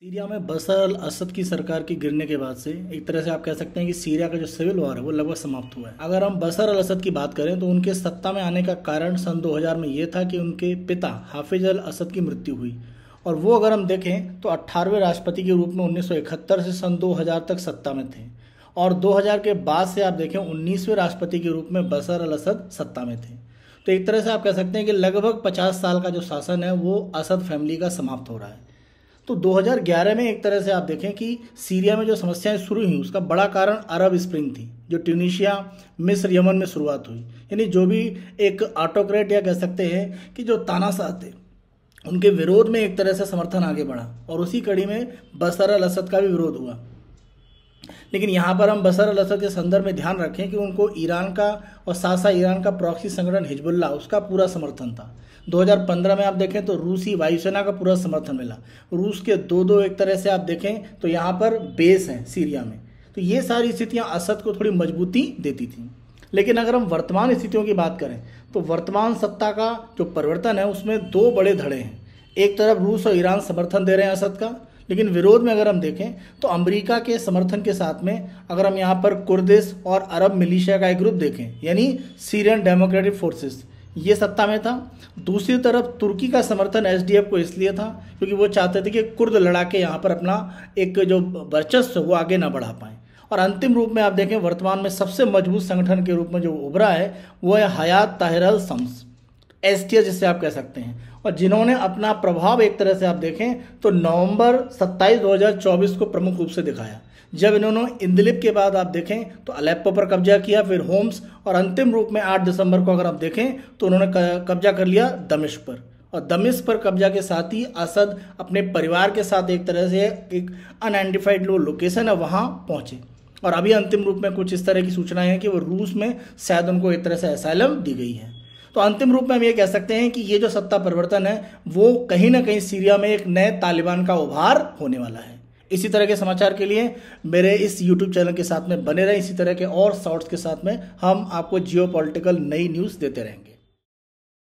Syria में बशर अल असद की सरकार के गिरने के बाद से एक तरह से आप कह सकते हैं कि सीरिया का जो सिविल वॉर है वो लगभग समाप्त हुआ है। अगर हम बशर अल असद की बात करें तो उनके सत्ता में आने का कारण सन 2000 में ये था कि उनके पिता हाफिज अल असद की मृत्यु हुई। और वो अगर हम देखें तो 18वें राष्ट्रपति के रूप में 1971 से सन 2000 तक सत्ता में थे। और 2000 के बाद से आप देखें 19वें राष्ट्रपति के रूप में बशर अल असद सत्ता में थे। तो एक तरह से आप कह सकते हैं कि लगभग 50 साल का जो शासन है वो असद फैमिली का समाप्त हो रहा है। तो 2011 में एक तरह से आप देखें कि सीरिया में जो समस्याएं शुरू हुई उसका बड़ा कारण अरब स्प्रिंग थी, जो ट्यूनीशिया, मिस्र, यमन में शुरुआत हुई। यानी जो भी एक ऑटोक्रेट या कह सकते हैं कि जो तानाशाह थे उनके विरोध में एक तरह से समर्थन आगे बढ़ा और उसी कड़ी में बशर अल असद का भी विरोध हुआ। लेकिन यहाँ पर हम बशर अल असद के संदर्भ में ध्यान रखें कि उनको ईरान का और साथ साथ ईरान का प्रॉक्सी संगठन हिजबुल्लाह उसका पूरा समर्थन था। 2015 में आप देखें तो रूसी वायुसेना का पूरा समर्थन मिला। रूस के दो एक तरह से आप देखें तो यहाँ पर बेस हैं सीरिया में। तो ये सारी स्थितियाँ असद को थोड़ी मजबूती देती थी। लेकिन अगर हम वर्तमान स्थितियों की बात करें तो वर्तमान सत्ता का जो परिवर्तन है उसमें दो बड़े धड़े हैं। एक तरफ रूस और ईरान समर्थन दे रहे हैं असद का, लेकिन विरोध में अगर हम देखें तो अमेरिका के समर्थन के साथ में अगर हम यहाँ पर कुर्दिश और अरब मिलिशिया का एक ग्रुप देखें यानी सीरियन डेमोक्रेटिक फोर्सेस, ये सत्ता में था। दूसरी तरफ तुर्की का समर्थन एसडीएफ को इसलिए था क्योंकि वो चाहते थे कि कुर्द लड़ाके यहाँ पर अपना एक जो वर्चस्व वो आगे ना बढ़ा पाएँ। और अंतिम रूप में आप देखें वर्तमान में सबसे मजबूत संगठन के रूप में जो उभरा है वो है हयात ताहिर अल शम्स, एसटीएस जिसे आप कह सकते हैं, और जिन्होंने अपना प्रभाव एक तरह से आप देखें तो नवंबर 27, 2024 को प्रमुख रूप से दिखाया, जब इन्होंने इदलिब के बाद आप देखें तो अलेप्पो पर कब्जा किया, फिर होम्स, और अंतिम रूप में 8 दिसंबर को अगर आप देखें तो उन्होंने कब्जा कर लिया दमिश्क पर। और दमिश्क पर कब्जा के साथ ही असद अपने परिवार के साथ एक तरह से एक अनआइडेंटिफाइड लोकेशन है वहाँ पहुँचे। और अभी अंतिम रूप में कुछ इस तरह की सूचनाएं हैं कि वो रूस में शायद उनको एक तरह से असाइलम दी गई है। तो अंतिम रूप में हम ये कह सकते हैं कि ये जो सत्ता परिवर्तन है वो कहीं ना कहीं सीरिया में एक नए तालिबान का उभार होने वाला है। इसी तरह के समाचार के लिए मेरे इस YouTube चैनल के साथ में बने रहें। इसी तरह के और शॉर्ट्स के साथ में हम आपको जियोपॉलिटिकल नई न्यूज़ देते रहेंगे।